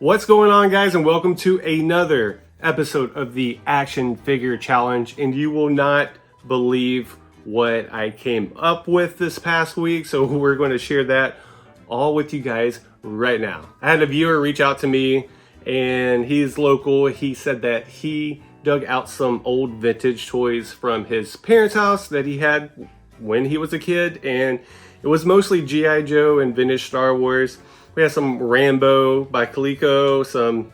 What's going on, guys, and welcome to another episode of the Action Figure Challenge. And you will not believe what I came up with this past week, so we're going to share that all with you guys right now. I had a viewer reach out to me, and he's local. He said that he dug out some old vintage toys from his parents' house that he had when he was a kid, and it was mostly G.I. Joe and vintage Star Wars. We have some Rambo by Coleco, some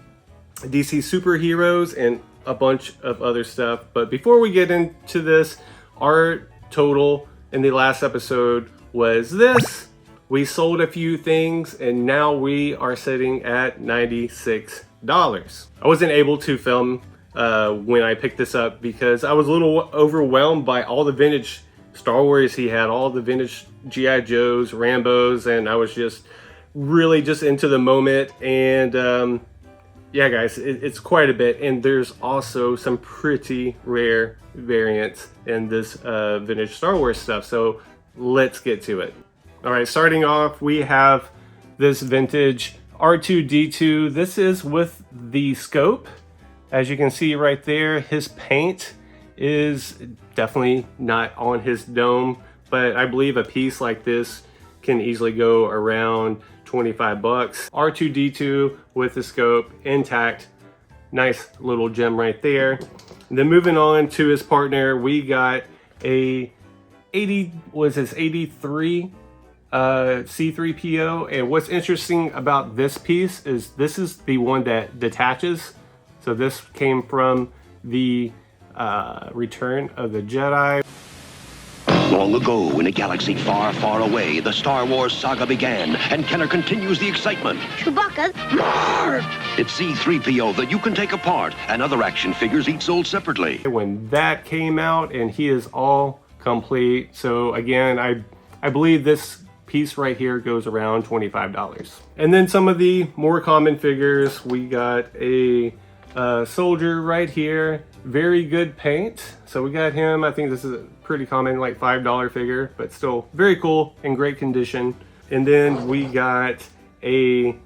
DC superheroes, and a bunch of other stuff. But before we get into this, our total in the last episode was this. We sold a few things, and now we are sitting at $96. I wasn't able to film when I picked this up because I was a little overwhelmed by all the vintage Star Wars he had, all the vintage G.I. Joes, Rambos, and I was just really just into the moment. And yeah, guys, it's quite a bit, and there's also some pretty rare variants in this vintage Star Wars stuff, so let's get to it. All right, starting off, we have this vintage R2-D2. This is with the scope. As you can see right there, his paint is definitely not on his dome, but I believe a piece like this can easily go around 25 bucks. R2-D2 with the scope intact. Nice little gem right there. And then moving on to his partner, we got a 83 C3PO. And what's interesting about this piece is this is the one that detaches. So this came from the Return of the Jedi. Long ago, in a galaxy far, far away, the Star Wars saga began, and Kenner continues the excitement. Chewbacca's Marv! It's C-3PO that you can take apart, and other action figures each sold separately. When that came out, and he is all complete. So again, I believe this piece right here goes around $25. And then some of the more common figures, we got a soldier right here. Very good paint. So we got him. I think this is a pretty common, like $5 figure, but still very cool, in great condition. And then we got a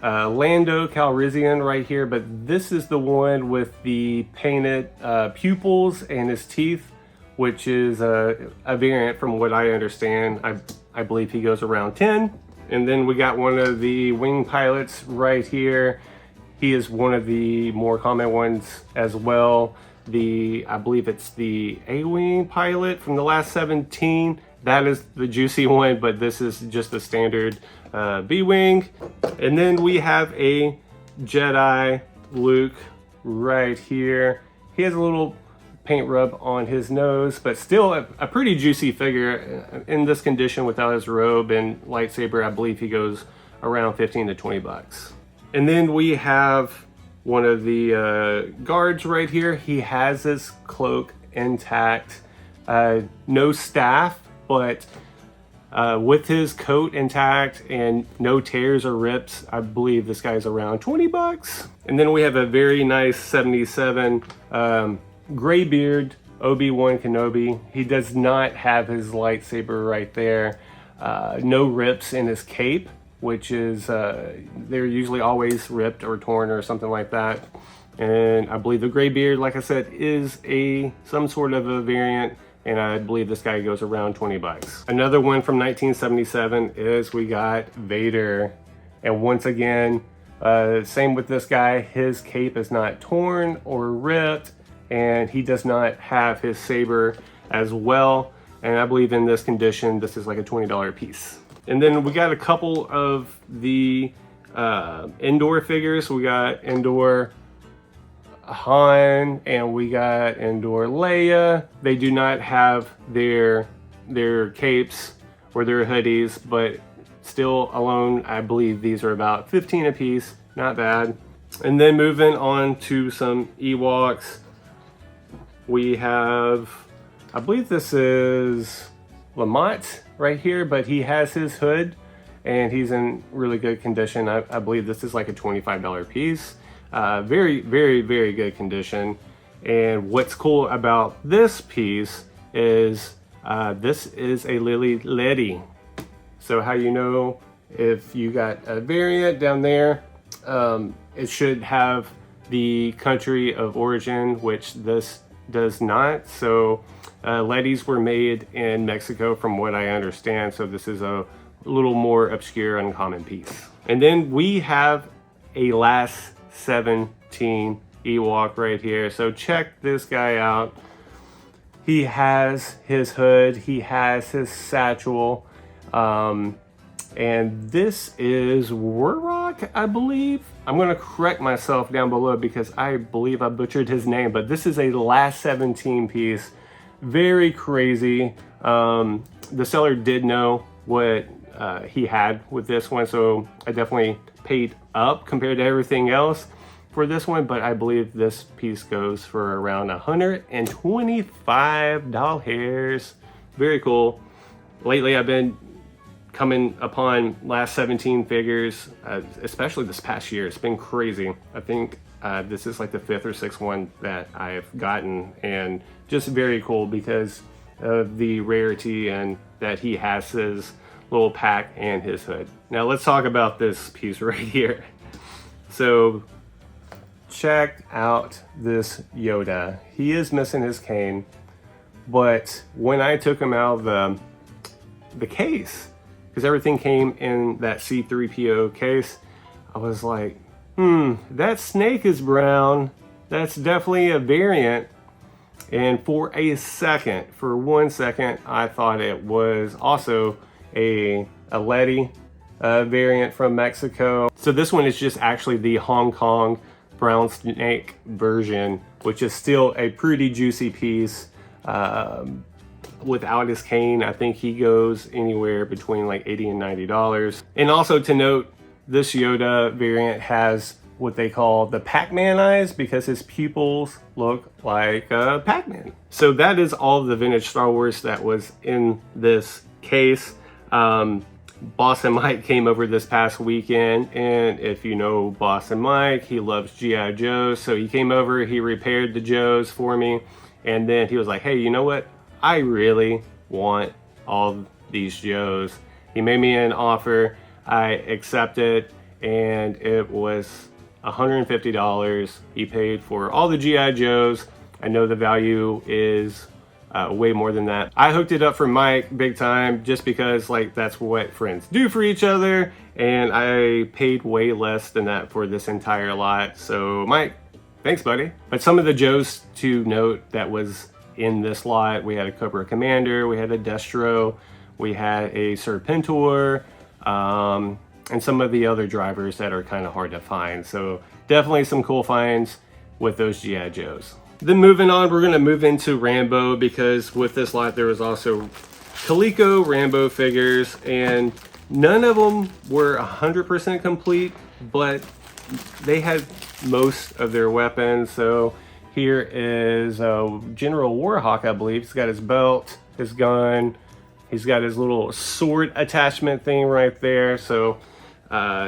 Lando Calrissian right here, but this is the one with the painted pupils and his teeth, which is a variant from what I understand. I believe he goes around 10. And then we got one of the wing pilots right here. He is one of the more common ones as well. I believe it's the A-Wing pilot from the last 17. That is the juicy one, but this is just a standard B-Wing. And then we have a Jedi Luke right here. He has a little paint rub on his nose, but still a pretty juicy figure in this condition without his robe and lightsaber. I believe he goes around 15 to 20 bucks. And then we have one of the guards right here. He has his cloak intact, no staff, but with his coat intact and no tears or rips, I believe this guy's around 20 bucks. And then we have a very nice 77 Graybeard Obi-Wan Kenobi. He does not have his lightsaber right there. No rips in his cape, which is, they're usually always ripped or torn or something like that. And I believe the Graybeard, like I said, is some sort of a variant, and I believe this guy goes around 20 bucks. Another one from 1977 is we got Vader. And once again, same with this guy, his cape is not torn or ripped, and he does not have his saber as well. And I believe in this condition, this is like a $20 piece. And then we got a couple of the Endor figures. We got Endor Han and we got Endor Leia. They do not have their capes or their hoodies, but still alone, I believe these are about 15 a piece. Not bad. And then moving on to some Ewoks, we have, I believe this is Lamont right here, but he has his hood and he's in really good condition. I believe this is like a $25 piece. Very, very, very good condition. And what's cool about this piece is this is a Ledy. So how you know if you got a variant down there, it should have the country of origin, which this does not. So Ledy's were made in Mexico from what I understand. So this is a little more obscure, uncommon piece. And then we have a last 17 Ewok right here. So check this guy out. He has his hood, he has his satchel, and this is Warrock, I believe. I'm gonna correct myself down below because I believe I butchered his name, but this is a last 17 piece. Very crazy. The seller did know what he had with this one, so I definitely paid up compared to everything else for this one, but I believe this piece goes for around $125. Very cool. Lately I've been coming upon last 17 figures, especially this past year. It's been crazy. I think this is like the 5th or 6th one that I've gotten, and just very cool because of the rarity and that he has his little pack and his hood. Now let's talk about this piece right here. So check out this Yoda. He is missing his cane, but when I took him out of the case, because everything came in that C3PO case, I was like, that snake is brown. That's definitely a variant. And for 1 second, I thought it was also a Ledy variant from Mexico. So this one is just actually the Hong Kong brown snake version, which is still a pretty juicy piece. Without his cane, I think he goes anywhere between like $80 and $90. And also to note, this Yoda variant has what they call the Pac-Man eyes because his pupils look like Pac-Man. So that is all of the vintage Star Wars that was in this case. Boss and Mike came over this past weekend, and if you know Boss and Mike, he loves G.I. Joes. So he came over, he repaired the Joes for me, and then he was like, hey, you know what? I really want all these Joes. He made me an offer, I accepted, and it was $150. He paid for all the G.I. Joes. I know the value is way more than that. I hooked it up for Mike big time just because like that's what friends do for each other, and I paid way less than that for this entire lot. So Mike, thanks buddy. But some of the Joes to note that was in this lot, we had a Cobra Commander, we had a Destro, we had a Serpentor, and some of the other drivers that are kind of hard to find. So definitely some cool finds with those G.I. Joes. Then moving on, we're gonna move into Rambo because with this lot there was also Coleco Rambo figures, and none of them were 100% complete, but they had most of their weapons. So here is General Warhawk, I believe. He's got his belt, his gun, he's got his little sword attachment thing right there. So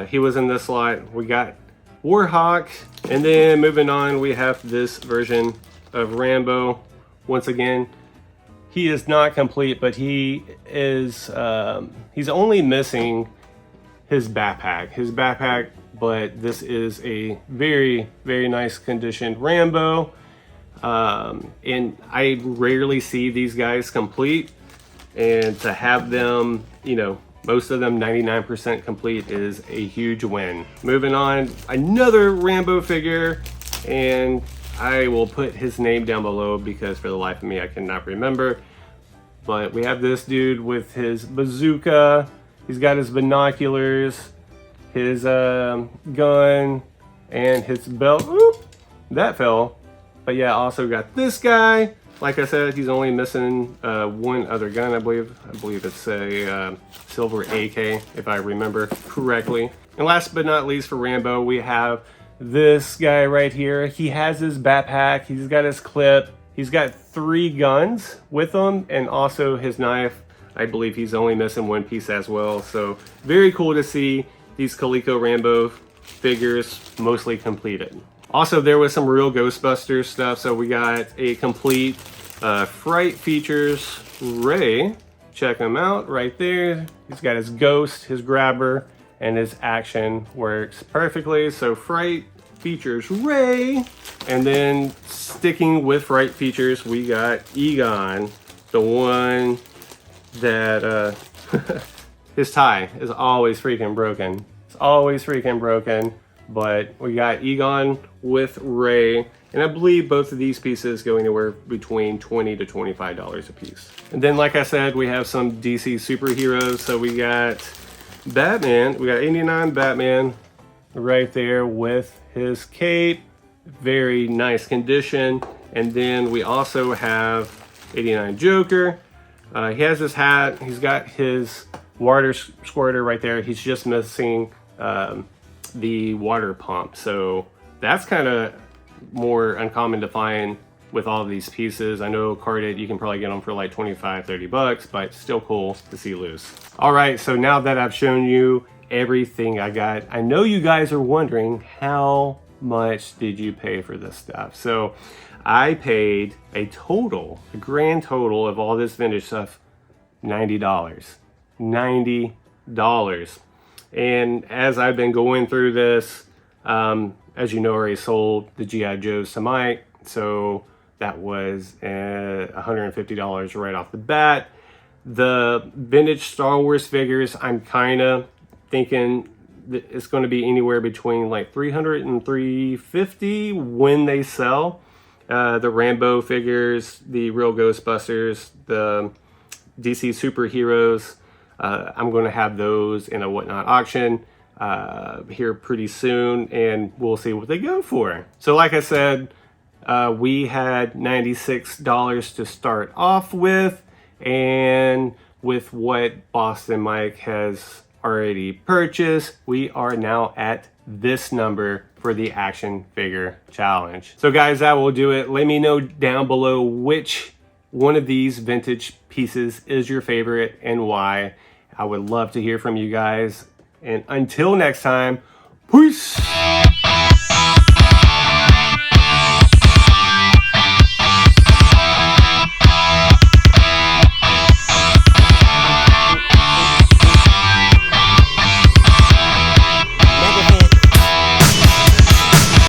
he was in this lot. We got Warhawk, and then moving on, we have this version of Rambo. Once again, he is not complete, but he is he's only missing his backpack, but this is a very, very nice conditioned Rambo. And I rarely see these guys complete, and to have them, you know, most of them 99% complete is a huge win. Moving on, another Rambo figure, and I will put his name down below because for the life of me I cannot remember. But we have this dude with his bazooka, he's got his binoculars, his gun, and his belt. Oop, that fell. But yeah, also got this guy. Like I said, he's only missing one other gun, I believe. I believe it's a silver AK, if I remember correctly. And last but not least for Rambo, we have this guy right here. He has his backpack, he's got his clip, he's got 3 guns with him, and also his knife. I believe he's only missing one piece as well. So very cool to see these Coleco Rambo figures mostly completed. Also, there was some real Ghostbusters stuff. So we got a complete Fright Features Ray. Check him out right there. He's got his ghost, his grabber, and his action works perfectly. So Fright features Ray. And then sticking with Fright features, we got Egon, the one that his tie is always freaking broken. It's always freaking broken. But we got Egon with Ray, and I believe both of these pieces go anywhere between $20 to $25 a piece. And then, like I said, we have some DC superheroes. So we got Batman, we got 89 Batman right there with his cape, very nice condition. And then we also have 89 Joker. He has his hat, he's got his water squirter right there. He's just missing the water pump, so that's kind of more uncommon to find with all of these pieces. I know carded, you can probably get them for like 25-30 bucks, but still cool to see loose. All right, so now that I've shown you everything I got, I know you guys are wondering, how much did you pay for this stuff? So I paid a grand total of all this vintage stuff, $90. $90. And as I've been going through this, as you know, I already sold the G.I. Joes to Mike, so that was $150 right off the bat. The vintage Star Wars figures, I'm kind of thinking that it's going to be anywhere between like $300 and $350 when they sell. The Rambo figures, the real Ghostbusters, the DC superheroes, I'm going to have those in a Whatnot auction here pretty soon, and we'll see what they go for. So like I said, we had $96 to start off with, and with what Boston Mike has already purchased, we are now at this number for the action figure challenge. So guys, that will do it. Let me know down below which one of these vintage pieces is your favorite and why. I would love to hear from you guys. And until next time, peace!